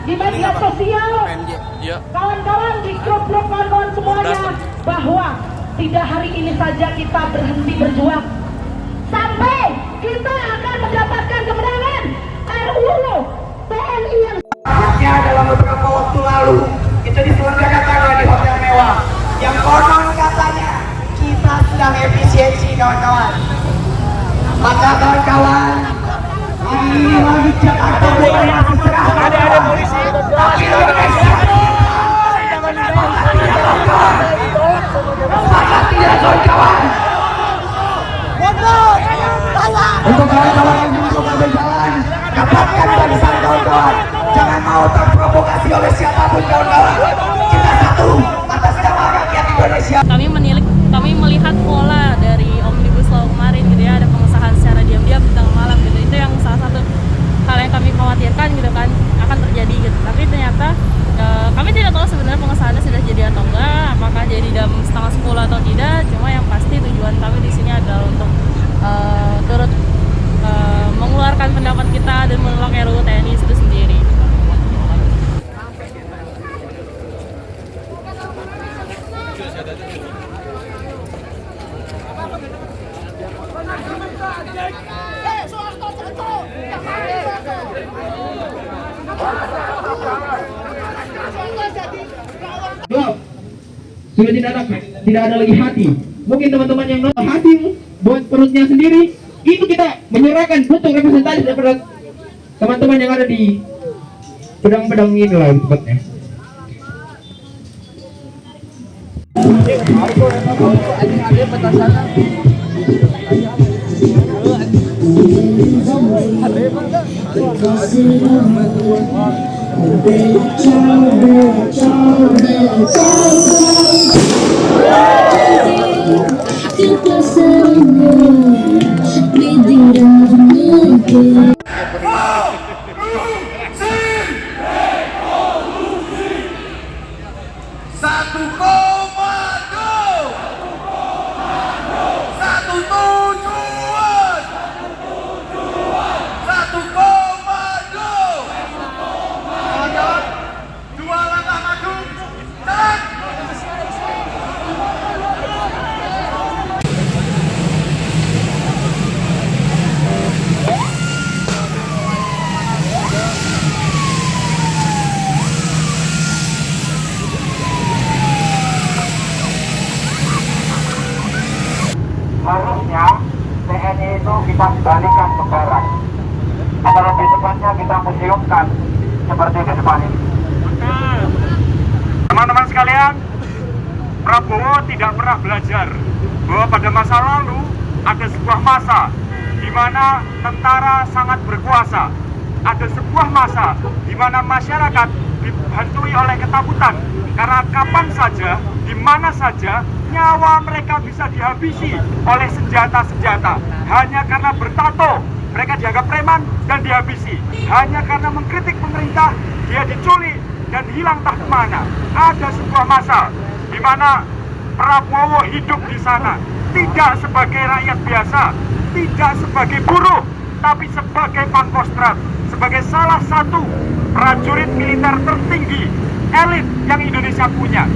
di media sosial, kawan-kawan di grup-grup kawan-kawan semuanya, bahwa tidak hari ini saja kita berhenti berjuang, sampai kita akan mendapatkan kemenangan. RUU TNI yang dalam beberapa waktu lalu itu diselenggarakan di hotel mewah yang konon katanya kita sedang efisiensi, kawan-kawan. Maka kawan-kawan, ini lagi Jakarta bukan masih cerah, ada polisi, tapi Indonesia maka tidak, kawan-kawan. Untuk kawan-kawan yang mencoba berjalan, dapatkan barisan, kawan-kawan. Jangan mau terprovokasi oleh siapapun, kawan-kawan. Kita satu atas nama rakyat Indonesia. Kami melihat pola dari Omnibus Law kemarin gitu ya, ada pengesahan secara diam-diam di tengah malam gitu. Itu yang salah satu hal yang kami khawatirkan gitu kan akan terjadi gitu. Tapi ternyata kami tidak tahu sebenarnya pengesahannya sudah jadi atau enggak, apakah jadi jam 9:30 atau tidak. Cuma yang pasti tujuan kami di sini adalah untuk turut mengeluarkan pendapat kita dan menolak RUU TNI itu sendiri. Sudah tidak ada lagi hati. Mungkin teman-teman yang nonton hati buat perutnya sendiri, itu kita menyerahkan bentuk representatif daripada teman-teman yang ada di pedang-pedang ini lah tempatnya. Ada petasannya. Harusnya TNI itu kita kembalikan ke barat, atau lebih tepatnya kita museumkan seperti di depan ini. Teman-teman sekalian, Prabowo tidak pernah belajar bahwa pada masa lalu ada sebuah masa di mana tentara sangat berkuasa, ada sebuah masa di mana masyarakat dihantui oleh ketakutan karena kapan saja, di mana saja nyawa mereka bisa dihabisi oleh senjata-senjata. Hanya karena bertato, mereka dianggap preman dan dihabisi. Hanya karena mengkritik pemerintah, dia diculik dan hilang entah kemana. Ada sebuah masa di mana Prabowo hidup di sana, tidak sebagai rakyat biasa, tidak sebagai buruh, tapi sebagai pangkostrat, sebagai salah satu prajurit militer tertinggi, elit yang Indonesia punya.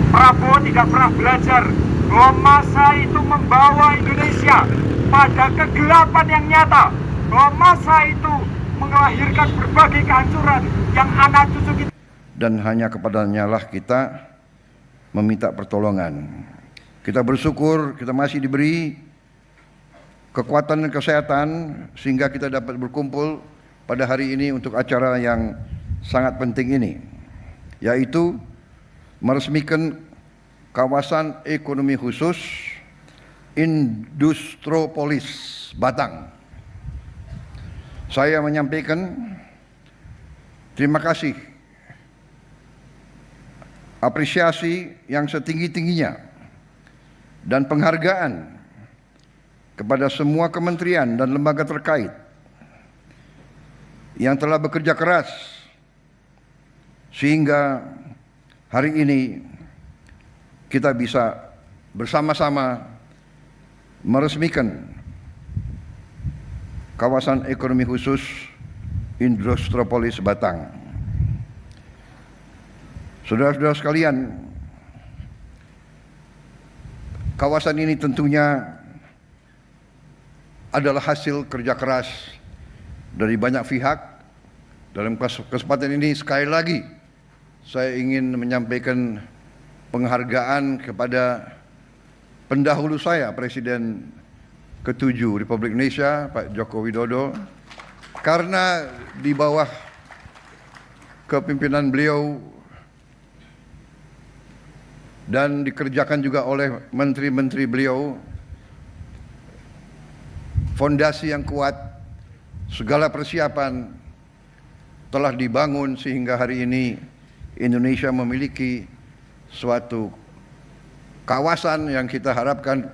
Prabowo tidak pernah belajar bahwa masa itu membawa Indonesia pada kegelapan yang nyata, bahwa masa itu melahirkan berbagai kehancuran yang anak cucu kita. Dan hanya kepadanya lah kita meminta pertolongan. Kita bersyukur kita masih diberi kekuatan dan kesehatan sehingga kita dapat berkumpul pada hari ini untuk acara yang sangat penting ini, yaitu meresmikan kawasan ekonomi khusus Industropolis Batang. Saya menyampaikan terima kasih, apresiasi yang setinggi-tingginya dan penghargaan kepada semua kementerian dan lembaga terkait yang telah bekerja keras sehingga hari ini kita bisa bersama-sama meresmikan kawasan ekonomi khusus Industropolis Batang. Saudara-saudara sekalian, kawasan ini tentunya adalah hasil kerja keras dari banyak pihak. Dalam kesempatan ini sekali lagi saya ingin menyampaikan penghargaan kepada pendahulu saya, Presiden ke-7 Republik Indonesia, Pak Joko Widodo, karena di bawah kepimpinan beliau dan dikerjakan juga oleh menteri-menteri beliau, fondasi yang kuat, segala persiapan telah dibangun sehingga hari ini Indonesia memiliki suatu kawasan yang kita harapkan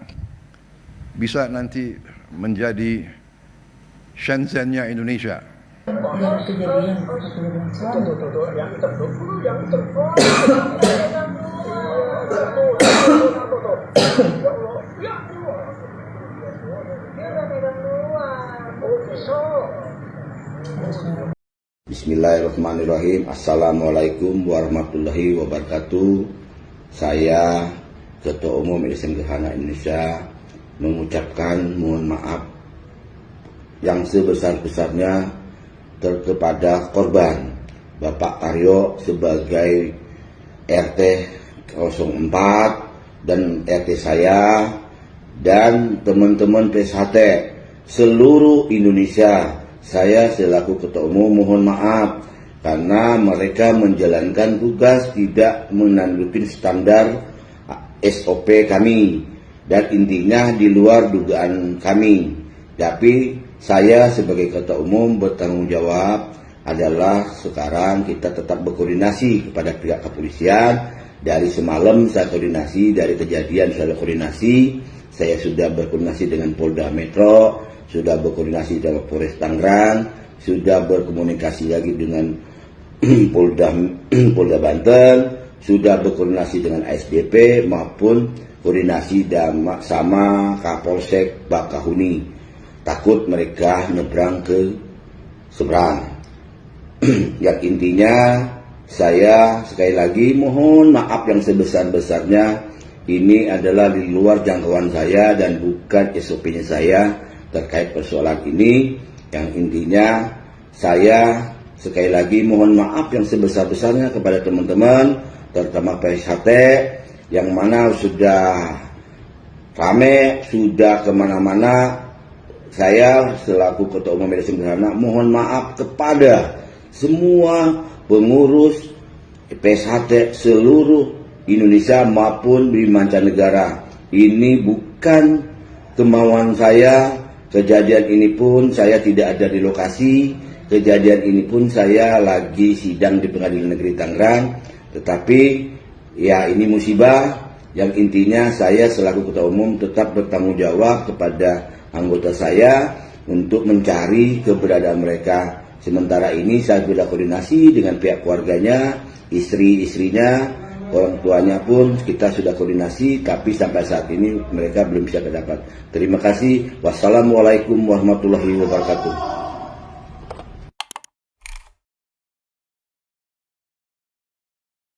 bisa nanti menjadi Shenzhen-nya Indonesia. Bismillahirrahmanirrahim. Assalamualaikum warahmatullahi wabarakatuh. Saya Ketua Umum LSM Gerhana Indonesia mengucapkan mohon maaf yang sebesar-besarnya kepada korban Bapak Aryo sebagai RT 04 dan RT saya dan teman-teman PSHT seluruh Indonesia. Saya selaku Ketua Umum mohon maaf karena mereka menjalankan tugas tidak menandukkan standar SOP kami dan intinya di luar dugaan kami. Tapi saya sebagai Ketua Umum bertanggung jawab adalah sekarang kita tetap berkoordinasi kepada pihak kepolisian. Dari semalam saya koordinasi, dari kejadian saya koordinasi, saya sudah berkoordinasi dengan Polda Metro, sudah berkoordinasi dengan Polres Tangerang, sudah berkomunikasi lagi dengan Polda Banten, sudah berkoordinasi dengan ASDP maupun koordinasi sama Kapolsek Bakahuni. Takut mereka nyebrang ke seberang. Yang intinya saya sekali lagi mohon maaf yang sebesar-besarnya. Ini adalah di luar jangkauan saya dan bukan SOP-nya saya terkait persoalan ini. Yang intinya saya sekali lagi mohon maaf yang sebesar-besarnya kepada teman-teman, terutama PSHT yang mana sudah rame, sudah kemana-mana. Saya selaku Ketua Umum LSM Gerhana mohon maaf kepada semua pengurus PSHT seluruh Indonesia maupun di mancanegara. Ini bukan kemauan saya. Kejadian ini pun saya tidak ada di lokasi. Kejadian ini pun saya lagi sidang di Pengadilan Negeri Tangerang. Tetapi ya ini musibah. Yang intinya saya selaku Ketua Umum tetap bertanggung jawab kepada anggota saya untuk mencari keberadaan mereka. Sementara ini saya sudah koordinasi dengan pihak keluarganya, istri-istrinya, orang tuanya pun kita sudah koordinasi, tapi sampai saat ini mereka belum bisa terdapat. Terima kasih. Wassalamualaikum warahmatullahi wabarakatuh.